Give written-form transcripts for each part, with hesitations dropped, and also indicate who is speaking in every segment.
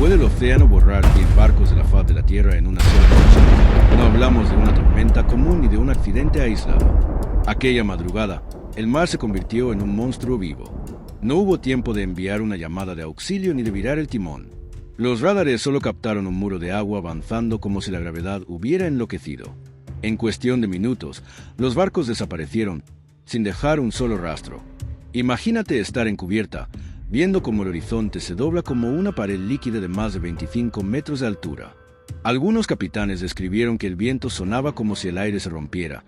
Speaker 1: ¿Puede el océano borrar 100 barcos de la faz de la Tierra en una sola noche? No hablamos de una tormenta común ni de un accidente aislado. Aquella madrugada, el mar se convirtió en un monstruo vivo. No hubo tiempo de enviar una llamada de auxilio ni de virar el timón. Los radares solo captaron un muro de agua avanzando como si la gravedad hubiera enloquecido. En cuestión de minutos, los barcos desaparecieron, sin dejar un solo rastro. Imagínate estar en cubierta, viendo cómo el horizonte se dobla como una pared líquida de más de 25 metros de altura. Algunos capitanes describieron que el viento sonaba como si el aire se rompiera,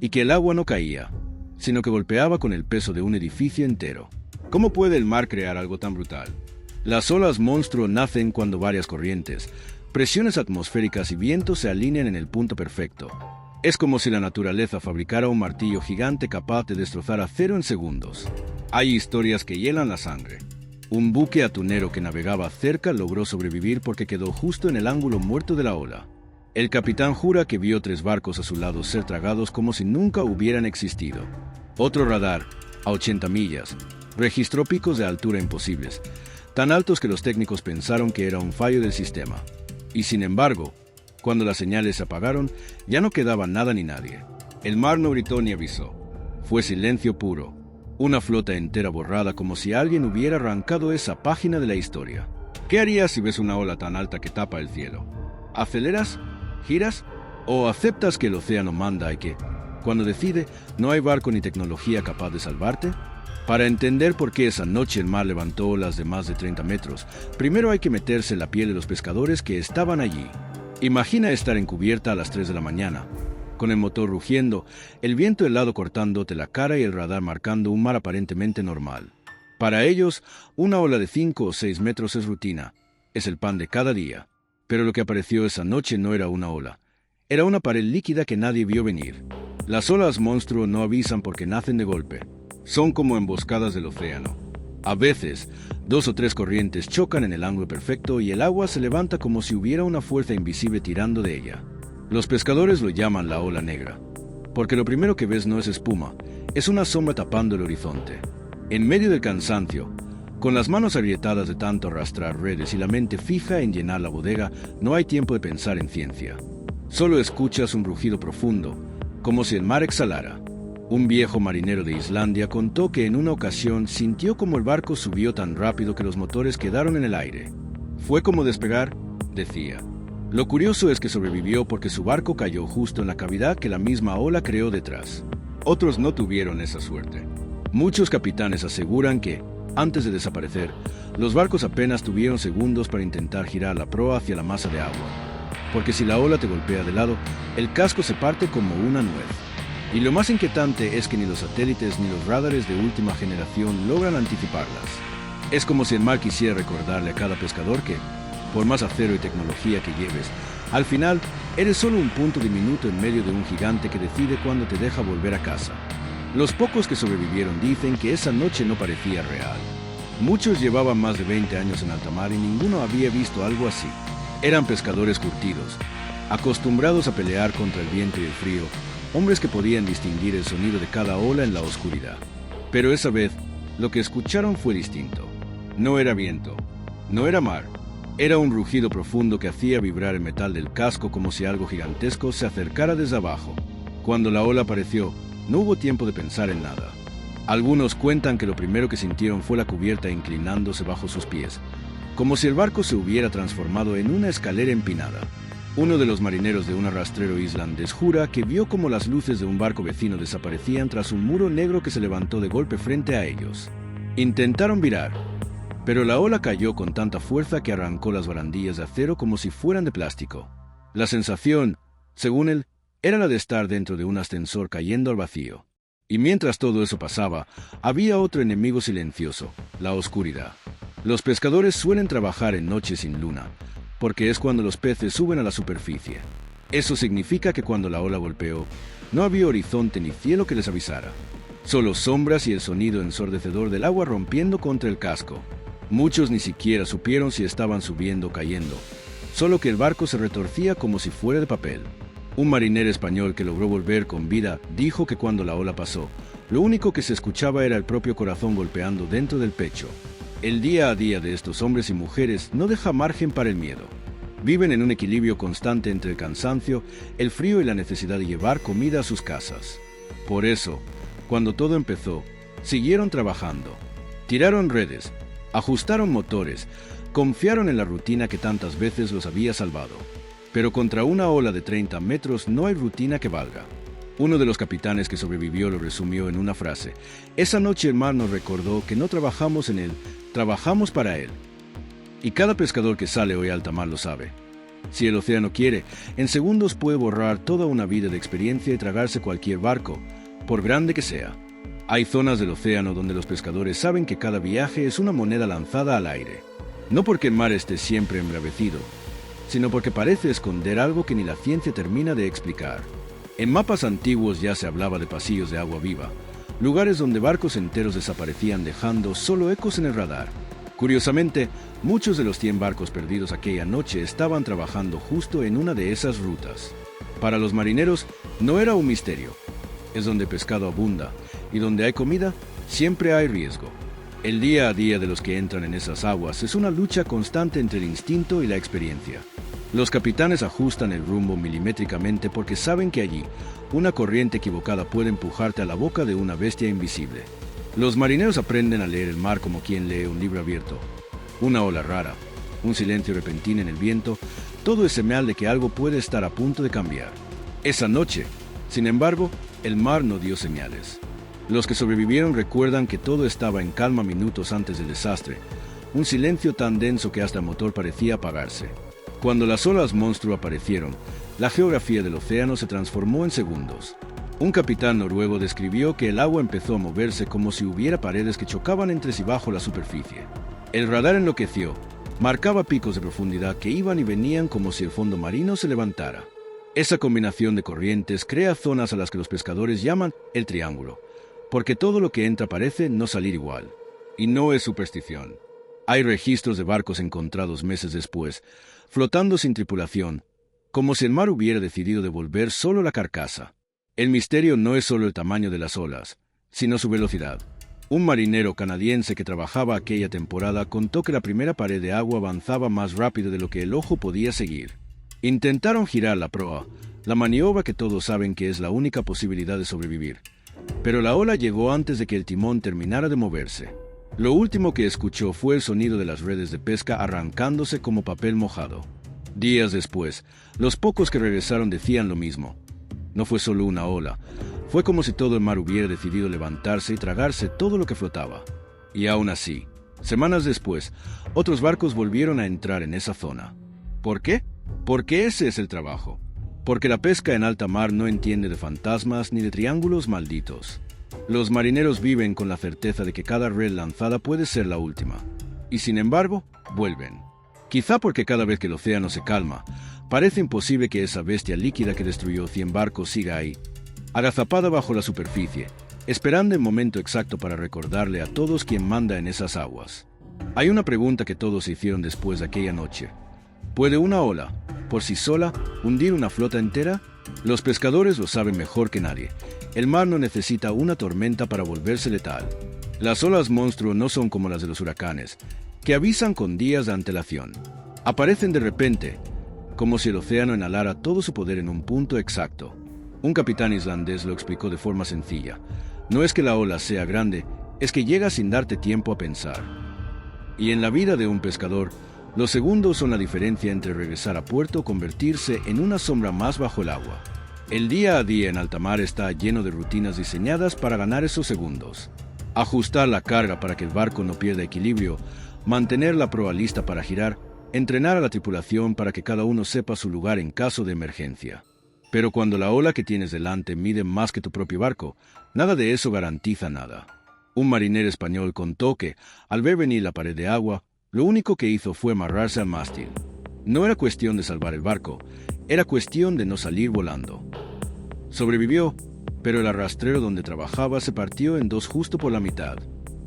Speaker 1: y que el agua no caía, sino que golpeaba con el peso de un edificio entero. ¿Cómo puede el mar crear algo tan brutal? Las olas monstruo nacen cuando varias corrientes, presiones atmosféricas y vientos se alinean en el punto perfecto. Es como si la naturaleza fabricara un martillo gigante capaz de destrozar acero en segundos. Hay historias que hielan la sangre. Un buque atunero que navegaba cerca logró sobrevivir porque quedó justo en el ángulo muerto de la ola. El capitán jura que vio 3 barcos a su lado ser tragados como si nunca hubieran existido. Otro radar, a 80 millas, registró picos de altura imposibles, tan altos que los técnicos pensaron que era un fallo del sistema. Y sin embargo, cuando las señales se apagaron, ya no quedaba nada ni nadie. El mar no gritó ni avisó. Fue silencio puro. Una flota entera borrada como si alguien hubiera arrancado esa página de la historia. ¿Qué harías si ves una ola tan alta que tapa el cielo? ¿Aceleras? ¿Giras? ¿O aceptas que el océano manda y que, cuando decide, no hay barco ni tecnología capaz de salvarte? Para entender por qué esa noche el mar levantó olas de más de 30 metros, primero hay que meterse en la piel de los pescadores que estaban allí. Imagina estar en cubierta a las 3 de la mañana, con el motor rugiendo, el viento helado cortándote la cara y el radar marcando un mar aparentemente normal. Para ellos, una ola de 5 o 6 metros es rutina, es el pan de cada día. Pero lo que apareció esa noche no era una ola, era una pared líquida que nadie vio venir. Las olas monstruo no avisan porque nacen de golpe, son como emboscadas del océano. A veces, 2 o 3 corrientes chocan en el ángulo perfecto y el agua se levanta como si hubiera una fuerza invisible tirando de ella. Los pescadores lo llaman la ola negra, porque lo primero que ves no es espuma, es una sombra tapando el horizonte. En medio del cansancio, con las manos agrietadas de tanto arrastrar redes y la mente fija en llenar la bodega, no hay tiempo de pensar en ciencia. Solo escuchas un rugido profundo, como si el mar exhalara. Un viejo marinero de Islandia contó que en una ocasión sintió como el barco subió tan rápido que los motores quedaron en el aire. Fue como despegar, decía. Lo curioso es que sobrevivió porque su barco cayó justo en la cavidad que la misma ola creó detrás. Otros no tuvieron esa suerte. Muchos capitanes aseguran que, antes de desaparecer, los barcos apenas tuvieron segundos para intentar girar la proa hacia la masa de agua. Porque si la ola te golpea de lado, el casco se parte como una nuez. Y lo más inquietante es que ni los satélites ni los radares de última generación logran anticiparlas. Es como si el mar quisiera recordarle a cada pescador que, por más acero y tecnología que lleves, al final eres solo un punto diminuto en medio de un gigante que decide cuándo te deja volver a casa. Los pocos que sobrevivieron dicen que esa noche no parecía real. Muchos llevaban más de 20 años en alta mar y ninguno había visto algo así. Eran pescadores curtidos, acostumbrados a pelear contra el viento y el frío, hombres que podían distinguir el sonido de cada ola en la oscuridad. Pero esa vez, lo que escucharon fue distinto. No era viento, no era mar. Era un rugido profundo que hacía vibrar el metal del casco como si algo gigantesco se acercara desde abajo. Cuando la ola apareció, no hubo tiempo de pensar en nada. Algunos cuentan que lo primero que sintieron fue la cubierta inclinándose bajo sus pies, como si el barco se hubiera transformado en una escalera empinada. Uno de los marineros de un arrastrero islandés jura que vio como las luces de un barco vecino desaparecían tras un muro negro que se levantó de golpe frente a ellos. Intentaron virar, pero la ola cayó con tanta fuerza que arrancó las barandillas de acero como si fueran de plástico. La sensación, según él, era la de estar dentro de un ascensor cayendo al vacío. Y mientras todo eso pasaba, había otro enemigo silencioso, la oscuridad. Los pescadores suelen trabajar en noches sin luna, porque es cuando los peces suben a la superficie. Eso significa que cuando la ola golpeó, no había horizonte ni cielo que les avisara. Solo sombras y el sonido ensordecedor del agua rompiendo contra el casco. Muchos ni siquiera supieron si estaban subiendo o cayendo, solo que el barco se retorcía como si fuera de papel. Un marinero español que logró volver con vida dijo que cuando la ola pasó, lo único que se escuchaba era el propio corazón golpeando dentro del pecho. El día a día de estos hombres y mujeres no deja margen para el miedo. Viven en un equilibrio constante entre el cansancio, el frío y la necesidad de llevar comida a sus casas. Por eso, cuando todo empezó, siguieron trabajando. Tiraron redes, ajustaron motores, confiaron en la rutina que tantas veces los había salvado. Pero contra una ola de 30 metros no hay rutina que valga. Uno de los capitanes que sobrevivió lo resumió en una frase: esa noche el mar nos recordó que no trabajamos en él, trabajamos para él. Y cada pescador que sale hoy a alta mar lo sabe. Si el océano quiere, en segundos puede borrar toda una vida de experiencia y tragarse cualquier barco, por grande que sea. Hay zonas del océano donde los pescadores saben que cada viaje es una moneda lanzada al aire. No porque el mar esté siempre embravecido, sino porque parece esconder algo que ni la ciencia termina de explicar. En mapas antiguos ya se hablaba de pasillos de agua viva, lugares donde barcos enteros desaparecían dejando solo ecos en el radar. Curiosamente, muchos de los 100 barcos perdidos aquella noche estaban trabajando justo en una de esas rutas. Para los marineros no era un misterio. Es donde pescado abunda, y donde hay comida, siempre hay riesgo. El día a día de los que entran en esas aguas es una lucha constante entre el instinto y la experiencia. Los capitanes ajustan el rumbo milimétricamente porque saben que allí, una corriente equivocada puede empujarte a la boca de una bestia invisible. Los marineros aprenden a leer el mar como quien lee un libro abierto. Una ola rara, un silencio repentino en el viento, todo es señal de que algo puede estar a punto de cambiar. Esa noche, sin embargo, el mar no dio señales. Los que sobrevivieron recuerdan que todo estaba en calma minutos antes del desastre, un silencio tan denso que hasta el motor parecía apagarse. Cuando las olas monstruo aparecieron, la geografía del océano se transformó en segundos. Un capitán noruego describió que el agua empezó a moverse como si hubiera paredes que chocaban entre sí bajo la superficie. El radar enloqueció, marcaba picos de profundidad que iban y venían como si el fondo marino se levantara. Esa combinación de corrientes crea zonas a las que los pescadores llaman el triángulo, porque todo lo que entra parece no salir igual. Y no es superstición. Hay registros de barcos encontrados meses después, flotando sin tripulación, como si el mar hubiera decidido devolver solo la carcasa. El misterio no es solo el tamaño de las olas, sino su velocidad. Un marinero canadiense que trabajaba aquella temporada contó que la primera pared de agua avanzaba más rápido de lo que el ojo podía seguir. Intentaron girar la proa, la maniobra que todos saben que es la única posibilidad de sobrevivir. Pero la ola llegó antes de que el timón terminara de moverse. Lo último que escuchó fue el sonido de las redes de pesca arrancándose como papel mojado. Días después, los pocos que regresaron decían lo mismo. No fue solo una ola, fue como si todo el mar hubiera decidido levantarse y tragarse todo lo que flotaba. Y aún así, semanas después, otros barcos volvieron a entrar en esa zona. ¿Por qué? Porque ese es el trabajo. Porque la pesca en alta mar no entiende de fantasmas ni de triángulos malditos. Los marineros viven con la certeza de que cada red lanzada puede ser la última. Y sin embargo, vuelven. Quizá porque cada vez que el océano se calma, parece imposible que esa bestia líquida que destruyó 100 barcos siga ahí, agazapada bajo la superficie, esperando el momento exacto para recordarle a todos quién manda en esas aguas. Hay una pregunta que todos se hicieron después de aquella noche. ¿Puede una ola, por sí sola, hundir una flota entera? Los pescadores lo saben mejor que nadie. El mar no necesita una tormenta para volverse letal. Las olas monstruo no son como las de los huracanes, que avisan con días de antelación. Aparecen de repente, como si el océano inhalara todo su poder en un punto exacto. Un capitán islandés lo explicó de forma sencilla. No es que la ola sea grande, es que llega sin darte tiempo a pensar. Y en la vida de un pescador, los segundos son la diferencia entre regresar a puerto o convertirse en una sombra más bajo el agua. El día a día en alta mar está lleno de rutinas diseñadas para ganar esos segundos. Ajustar la carga para que el barco no pierda equilibrio, mantener la proa lista para girar, entrenar a la tripulación para que cada uno sepa su lugar en caso de emergencia. Pero cuando la ola que tienes delante mide más que tu propio barco, nada de eso garantiza nada. Un marinero español contó que, al ver venir la pared de agua, lo único que hizo fue amarrarse al mástil. No era cuestión de salvar el barco, era cuestión de no salir volando. Sobrevivió, pero el arrastrero donde trabajaba se partió en dos justo por la mitad.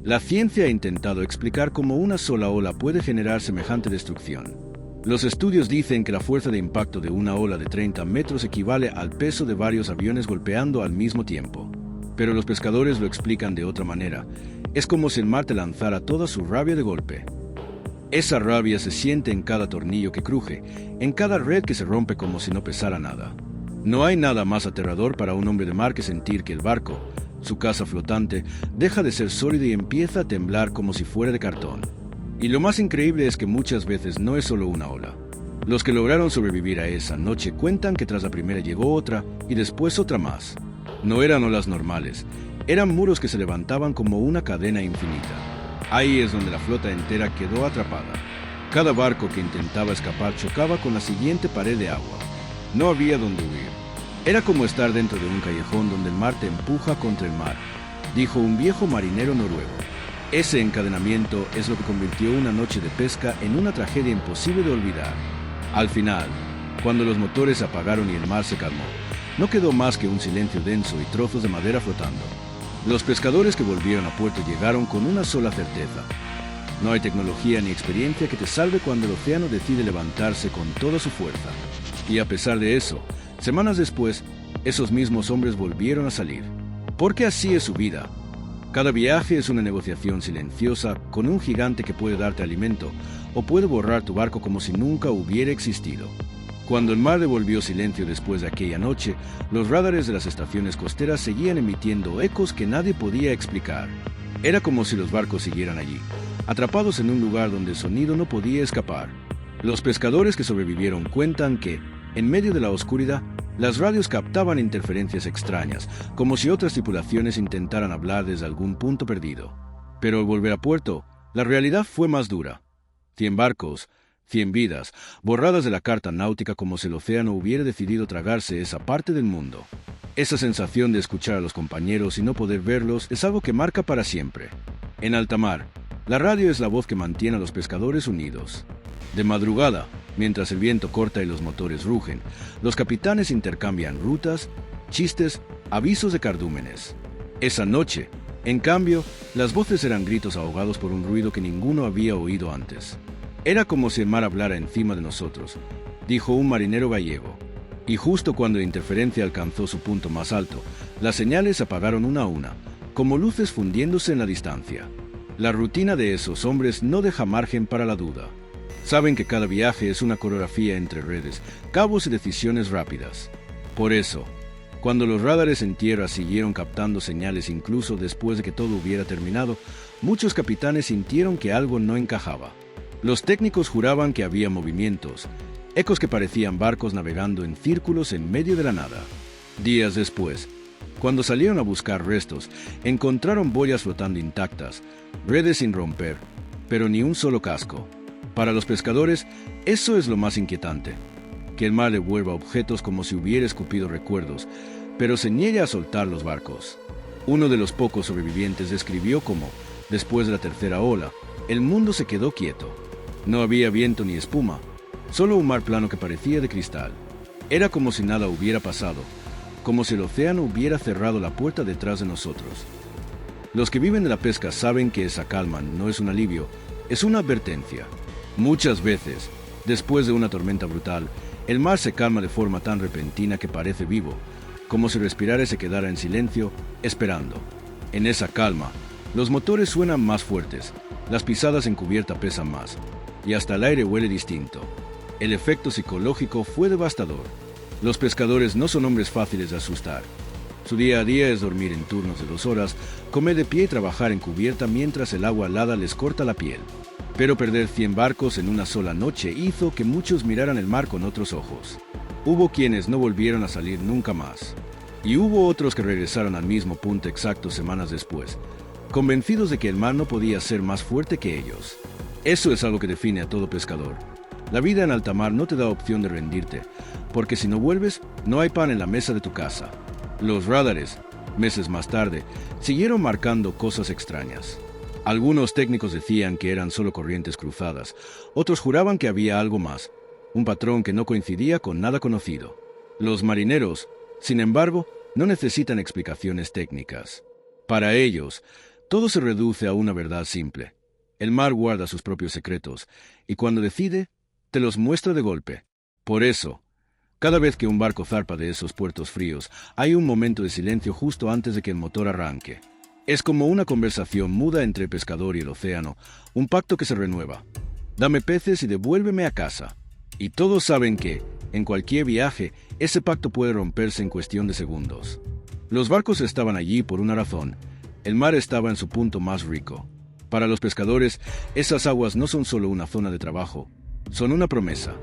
Speaker 1: La ciencia ha intentado explicar cómo una sola ola puede generar semejante destrucción. Los estudios dicen que la fuerza de impacto de una ola de 30 metros equivale al peso de varios aviones golpeando al mismo tiempo. Pero los pescadores lo explican de otra manera. Es como si el mar te lanzara toda su rabia de golpe. Esa rabia se siente en cada tornillo que cruje, en cada red que se rompe como si no pesara nada. No hay nada más aterrador para un hombre de mar que sentir que el barco, su casa flotante, deja de ser sólido y empieza a temblar como si fuera de cartón. Y lo más increíble es que muchas veces no es solo una ola. Los que lograron sobrevivir a esa noche cuentan que tras la primera llegó otra y después otra más. No eran olas normales, eran muros que se levantaban como una cadena infinita. Ahí es donde la flota entera quedó atrapada. Cada barco que intentaba escapar chocaba con la siguiente pared de agua. No había dónde huir. Era como estar dentro de un callejón donde el mar te empuja contra el mar, dijo un viejo marinero noruego. Ese encadenamiento es lo que convirtió una noche de pesca en una tragedia imposible de olvidar. Al final, cuando los motores se apagaron y el mar se calmó, no quedó más que un silencio denso y trozos de madera flotando. Los pescadores que volvieron a puerto llegaron con una sola certeza. No hay tecnología ni experiencia que te salve cuando el océano decide levantarse con toda su fuerza. Y a pesar de eso, semanas después, esos mismos hombres volvieron a salir. Porque así es su vida. Cada viaje es una negociación silenciosa con un gigante que puede darte alimento o puede borrar tu barco como si nunca hubiera existido. Cuando el mar devolvió silencio después de aquella noche, los radares de las estaciones costeras seguían emitiendo ecos que nadie podía explicar. Era como si los barcos siguieran allí, atrapados en un lugar donde el sonido no podía escapar. Los pescadores que sobrevivieron cuentan que, en medio de la oscuridad, las radios captaban interferencias extrañas, como si otras tripulaciones intentaran hablar desde algún punto perdido. Pero al volver a puerto, la realidad fue más dura. 100 barcos, 100 vidas, borradas de la carta náutica como si el océano hubiera decidido tragarse esa parte del mundo. Esa sensación de escuchar a los compañeros y no poder verlos es algo que marca para siempre. En alta mar, la radio es la voz que mantiene a los pescadores unidos. De madrugada, mientras el viento corta y los motores rugen, los capitanes intercambian rutas, chistes, avisos de cardúmenes. Esa noche, en cambio, las voces eran gritos ahogados por un ruido que ninguno había oído antes. Era como si el mar hablara encima de nosotros, dijo un marinero gallego. Y justo cuando la interferencia alcanzó su punto más alto, las señales se apagaron una a una, como luces fundiéndose en la distancia. La rutina de esos hombres no deja margen para la duda. Saben que cada viaje es una coreografía entre redes, cabos y decisiones rápidas. Por eso, cuando los radares en tierra siguieron captando señales incluso después de que todo hubiera terminado, muchos capitanes sintieron que algo no encajaba. Los técnicos juraban que había movimientos, ecos que parecían barcos navegando en círculos en medio de la nada. Días después, cuando salieron a buscar restos, encontraron boyas flotando intactas, redes sin romper, pero ni un solo casco. Para los pescadores, eso es lo más inquietante, que el mar devuelva objetos como si hubiera escupido recuerdos, pero se niegue a soltar los barcos. Uno de los pocos sobrevivientes describió cómo, después de la tercera ola, el mundo se quedó quieto. No había viento ni espuma, solo un mar plano que parecía de cristal. Era como si nada hubiera pasado, como si el océano hubiera cerrado la puerta detrás de nosotros. Los que viven de la pesca saben que esa calma no es un alivio, es una advertencia. Muchas veces, después de una tormenta brutal, el mar se calma de forma tan repentina que parece vivo, como si respirara y se quedara en silencio, esperando. En esa calma, los motores suenan más fuertes, las pisadas en cubierta pesan más, y hasta el aire huele distinto. El efecto psicológico fue devastador. Los pescadores no son hombres fáciles de asustar. Su día a día es dormir en turnos de 2 horas, comer de pie y trabajar en cubierta mientras el agua helada les corta la piel. Pero perder 100 barcos en una sola noche hizo que muchos miraran el mar con otros ojos. Hubo quienes no volvieron a salir nunca más. Y hubo otros que regresaron al mismo punto exacto semanas después, convencidos de que el mar no podía ser más fuerte que ellos. Eso es algo que define a todo pescador. La vida en alta mar no te da opción de rendirte, porque si no vuelves, no hay pan en la mesa de tu casa. Los radares, meses más tarde, siguieron marcando cosas extrañas. Algunos técnicos decían que eran solo corrientes cruzadas, otros juraban que había algo más, un patrón que no coincidía con nada conocido. Los marineros, sin embargo, no necesitan explicaciones técnicas. Para ellos, todo se reduce a una verdad simple. El mar guarda sus propios secretos, y cuando decide, te los muestra de golpe. Por eso, cada vez que un barco zarpa de esos puertos fríos, hay un momento de silencio justo antes de que el motor arranque. Es como una conversación muda entre el pescador y el océano, un pacto que se renueva. Dame peces y devuélveme a casa. Y todos saben que, en cualquier viaje, ese pacto puede romperse en cuestión de segundos. Los barcos estaban allí por una razón. El mar estaba en su punto más rico. Para los pescadores, esas aguas no son solo una zona de trabajo, son una promesa.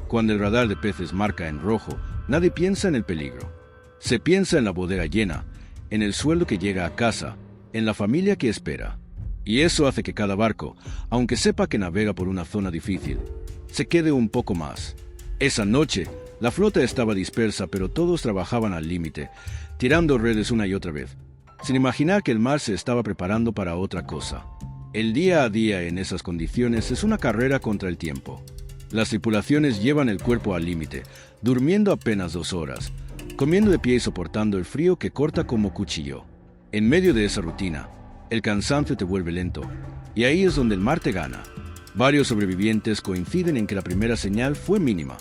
Speaker 1: Cuando el radar de peces marca en rojo, nadie piensa en el peligro. Se piensa en la bodega llena, en el sueldo que llega a casa, en la familia que espera. Y eso hace que cada barco, aunque sepa que navega por una zona difícil, se quede un poco más. Esa noche, la flota estaba dispersa, pero todos trabajaban al límite, tirando redes una y otra vez, sin imaginar que el mar se estaba preparando para otra cosa. El día a día en esas condiciones es una carrera contra el tiempo. Las tripulaciones llevan el cuerpo al límite, durmiendo apenas 2 horas, comiendo de pie y soportando el frío que corta como cuchillo. En medio de esa rutina, el cansancio te vuelve lento, y ahí es donde el mar te gana. Varios sobrevivientes coinciden en que la primera señal fue mínima.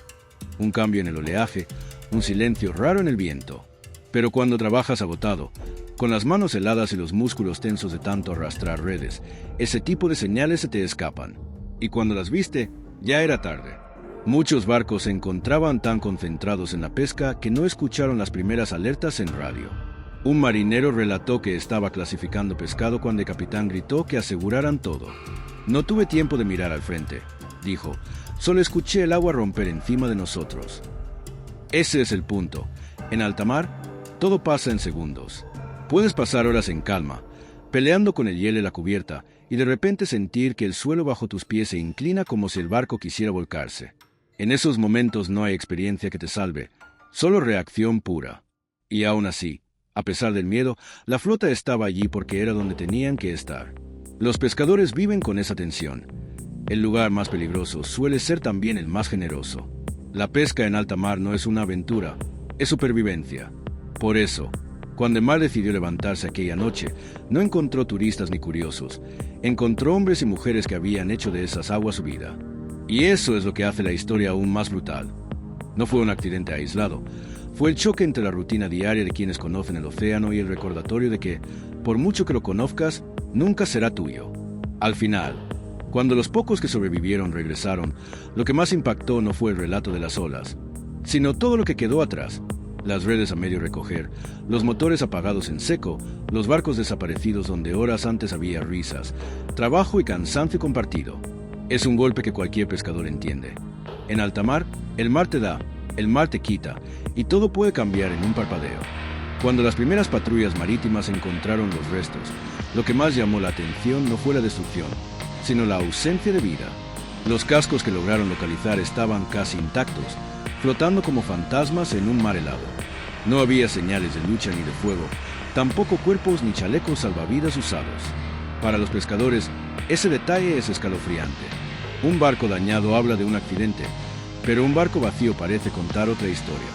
Speaker 1: Un cambio en el oleaje, un silencio raro en el viento. Pero cuando trabajas agotado, con las manos heladas y los músculos tensos de tanto arrastrar redes, ese tipo de señales se te escapan. Y cuando las viste, ya era tarde. Muchos barcos se encontraban tan concentrados en la pesca que no escucharon las primeras alertas en radio. Un marinero relató que estaba clasificando pescado cuando el capitán gritó que aseguraran todo. No tuve tiempo de mirar al frente, dijo. Solo escuché el agua romper encima de nosotros. Ese es el punto. En alta mar, todo pasa en segundos. Puedes pasar horas en calma, peleando con el hielo y la cubierta, y de repente sentir que el suelo bajo tus pies se inclina como si el barco quisiera volcarse. En esos momentos no hay experiencia que te salve, solo reacción pura. Y aún así, a pesar del miedo, la flota estaba allí porque era donde tenían que estar. Los pescadores viven con esa tensión. El lugar más peligroso suele ser también el más generoso. La pesca en alta mar no es una aventura, es supervivencia. Por eso, cuando el mar decidió levantarse aquella noche, no encontró turistas ni curiosos. Encontró hombres y mujeres que habían hecho de esas aguas su vida. Y eso es lo que hace la historia aún más brutal. No fue un accidente aislado. Fue el choque entre la rutina diaria de quienes conocen el océano y el recordatorio de que, por mucho que lo conozcas, nunca será tuyo. Al final, cuando los pocos que sobrevivieron regresaron, lo que más impactó no fue el relato de las olas, sino todo lo que quedó atrás. Las redes a medio recoger, los motores apagados en seco, los barcos desaparecidos donde horas antes había risas, trabajo y cansancio compartido. Es un golpe que cualquier pescador entiende. En alta mar, el mar te da, el mar te quita, y todo puede cambiar en un parpadeo. Cuando las primeras patrullas marítimas encontraron los restos, lo que más llamó la atención no fue la destrucción, sino la ausencia de vida. Los cascos que lograron localizar estaban casi intactos, flotando como fantasmas en un mar helado. No había señales de lucha ni de fuego, tampoco cuerpos ni chalecos salvavidas usados. Para los pescadores, ese detalle es escalofriante. Un barco dañado habla de un accidente, pero un barco vacío parece contar otra historia.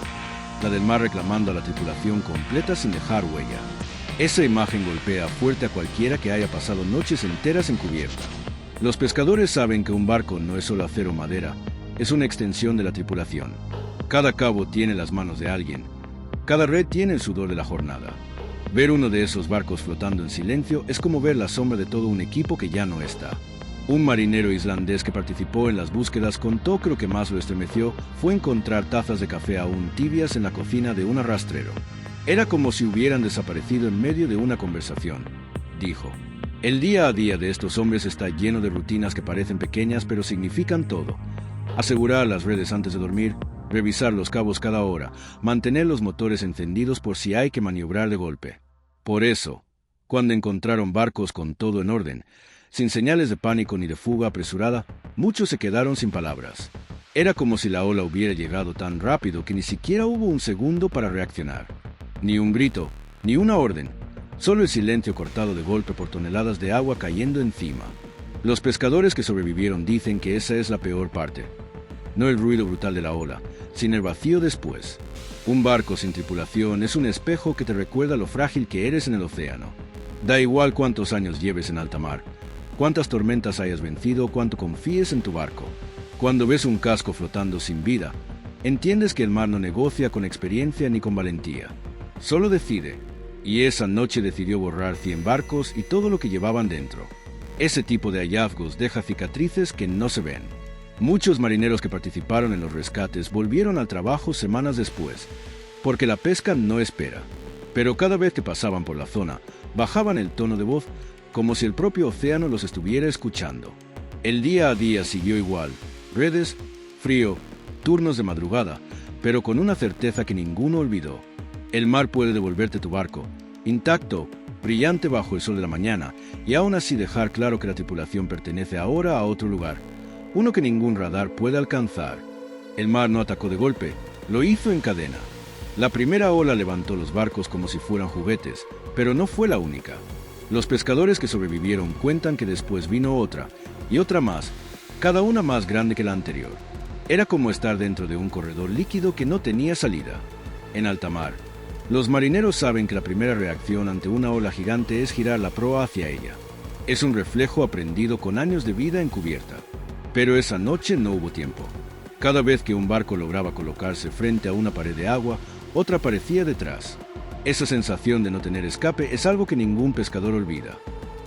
Speaker 1: La del mar reclamando a la tripulación completa sin dejar huella. Esa imagen golpea fuerte a cualquiera que haya pasado noches enteras en cubierta. Los pescadores saben que un barco no es solo acero o madera, es una extensión de la tripulación. Cada cabo tiene las manos de alguien. Cada red tiene el sudor de la jornada. Ver uno de esos barcos flotando en silencio es como ver la sombra de todo un equipo que ya no está. Un marinero islandés que participó en las búsquedas contó que lo que más lo estremeció fue encontrar tazas de café aún tibias en la cocina de un arrastrero. Era como si hubieran desaparecido en medio de una conversación, dijo. El día a día de estos hombres está lleno de rutinas que parecen pequeñas pero significan todo. Asegurar las redes antes de dormir, revisar los cabos cada hora, mantener los motores encendidos por si hay que maniobrar de golpe. Por eso, cuando encontraron barcos con todo en orden, sin señales de pánico ni de fuga apresurada, muchos se quedaron sin palabras. Era como si la ola hubiera llegado tan rápido que ni siquiera hubo un segundo para reaccionar. Ni un grito, ni una orden, solo el silencio cortado de golpe por toneladas de agua cayendo encima. Los pescadores que sobrevivieron dicen que esa es la peor parte. No el ruido brutal de la ola, sino el vacío después. Un barco sin tripulación es un espejo que te recuerda lo frágil que eres en el océano. Da igual cuántos años lleves en alta mar, cuántas tormentas hayas vencido o cuánto confíes en tu barco. Cuando ves un casco flotando sin vida, entiendes que el mar no negocia con experiencia ni con valentía. Solo decide, y esa noche decidió borrar 100 barcos y todo lo que llevaban dentro. Ese tipo de hallazgos deja cicatrices que no se ven. Muchos marineros que participaron en los rescates volvieron al trabajo semanas después, porque la pesca no espera. Pero cada vez que pasaban por la zona, bajaban el tono de voz como si el propio océano los estuviera escuchando. El día a día siguió igual: redes, frío, turnos de madrugada, pero con una certeza que ninguno olvidó. El mar puede devolverte tu barco, intacto, brillante bajo el sol de la mañana, y aún así dejar claro que la tripulación pertenece ahora a otro lugar, uno que ningún radar puede alcanzar. El mar no atacó de golpe, lo hizo en cadena. La primera ola levantó los barcos como si fueran juguetes, pero no fue la única. Los pescadores que sobrevivieron cuentan que después vino otra, y otra más, cada una más grande que la anterior. Era como estar dentro de un corredor líquido que no tenía salida. En alta mar, los marineros saben que la primera reacción ante una ola gigante es girar la proa hacia ella. Es un reflejo aprendido con años de vida encubierta. Pero esa noche no hubo tiempo. Cada vez que un barco lograba colocarse frente a una pared de agua, otra aparecía detrás. Esa sensación de no tener escape es algo que ningún pescador olvida.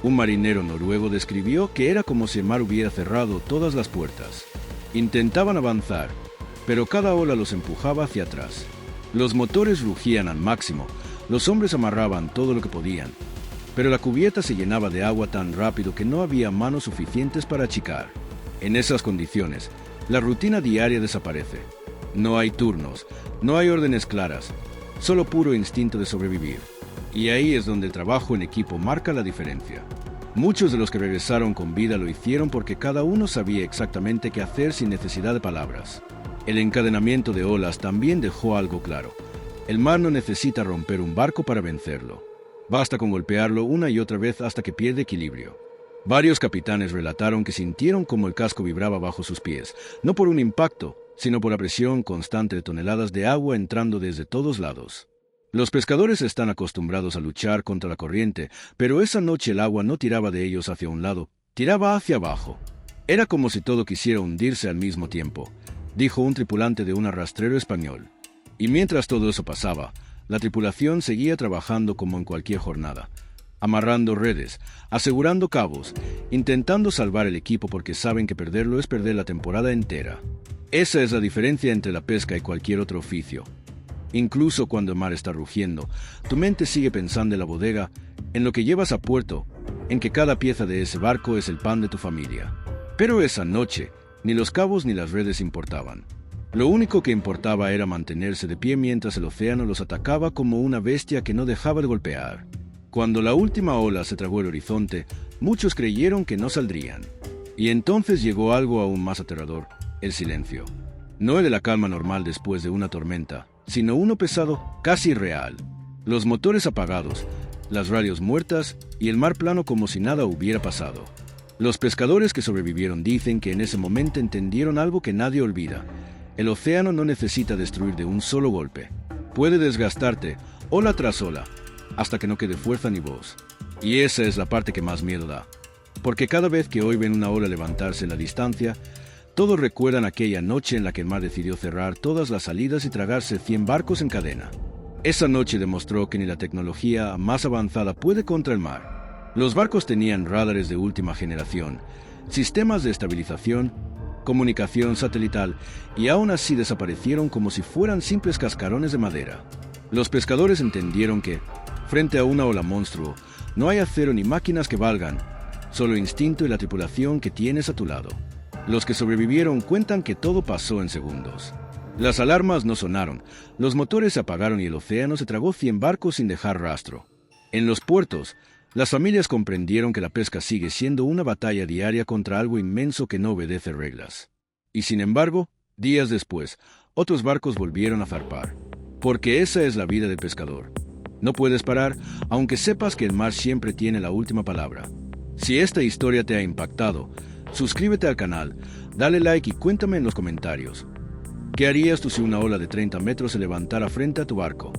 Speaker 1: Un marinero noruego describió que era como si el mar hubiera cerrado todas las puertas. Intentaban avanzar, pero cada ola los empujaba hacia atrás. Los motores rugían al máximo, los hombres amarraban todo lo que podían, pero la cubierta se llenaba de agua tan rápido que no había manos suficientes para achicar. En esas condiciones, la rutina diaria desaparece. No hay turnos, no hay órdenes claras, solo puro instinto de sobrevivir. Y ahí es donde el trabajo en equipo marca la diferencia. Muchos de los que regresaron con vida lo hicieron porque cada uno sabía exactamente qué hacer sin necesidad de palabras. El encadenamiento de olas también dejó algo claro. El mar no necesita romper un barco para vencerlo. Basta con golpearlo una y otra vez hasta que pierde equilibrio. Varios capitanes relataron que sintieron como el casco vibraba bajo sus pies, no por un impacto, sino por la presión constante de toneladas de agua entrando desde todos lados. Los pescadores están acostumbrados a luchar contra la corriente, pero esa noche el agua no tiraba de ellos hacia un lado, tiraba hacia abajo. Era como si todo quisiera hundirse al mismo tiempo, dijo un tripulante de un arrastrero español. Y mientras todo eso pasaba, la tripulación seguía trabajando como en cualquier jornada, amarrando redes, asegurando cabos, intentando salvar el equipo porque saben que perderlo es perder la temporada entera. Esa es la diferencia entre la pesca y cualquier otro oficio. Incluso cuando el mar está rugiendo, tu mente sigue pensando en la bodega, en lo que llevas a puerto, en que cada pieza de ese barco es el pan de tu familia. Pero esa noche, ni los cabos ni las redes importaban. Lo único que importaba era mantenerse de pie mientras el océano los atacaba como una bestia que no dejaba de golpear. Cuando la última ola se tragó el horizonte, muchos creyeron que no saldrían. Y entonces llegó algo aún más aterrador: el silencio. No el de la calma normal después de una tormenta, sino uno pesado, casi irreal. Los motores apagados, las radios muertas y el mar plano como si nada hubiera pasado. Los pescadores que sobrevivieron dicen que en ese momento entendieron algo que nadie olvida. El océano no necesita destruir de un solo golpe. Puede desgastarte, ola tras ola, hasta que no quede fuerza ni voz. Y esa es la parte que más miedo da. Porque cada vez que hoy ven una ola levantarse en la distancia, todos recuerdan aquella noche en la que el mar decidió cerrar todas las salidas y tragarse 100 barcos en cadena. Esa noche demostró que ni la tecnología más avanzada puede contra el mar. Los barcos tenían radares de última generación, sistemas de estabilización, comunicación satelital, y aún así desaparecieron como si fueran simples cascarones de madera. Los pescadores entendieron que, frente a una ola monstruo, no hay acero ni máquinas que valgan, solo instinto y la tripulación que tienes a tu lado. Los que sobrevivieron cuentan que todo pasó en segundos. Las alarmas no sonaron, los motores se apagaron y el océano se tragó 100 barcos sin dejar rastro. En los puertos, las familias comprendieron que la pesca sigue siendo una batalla diaria contra algo inmenso que no obedece reglas. Y sin embargo, días después, otros barcos volvieron a zarpar. Porque esa es la vida del pescador. No puedes parar, aunque sepas que el mar siempre tiene la última palabra. Si esta historia te ha impactado, suscríbete al canal, dale like y cuéntame en los comentarios. ¿Qué harías tú si una ola de 30 metros se levantara frente a tu barco?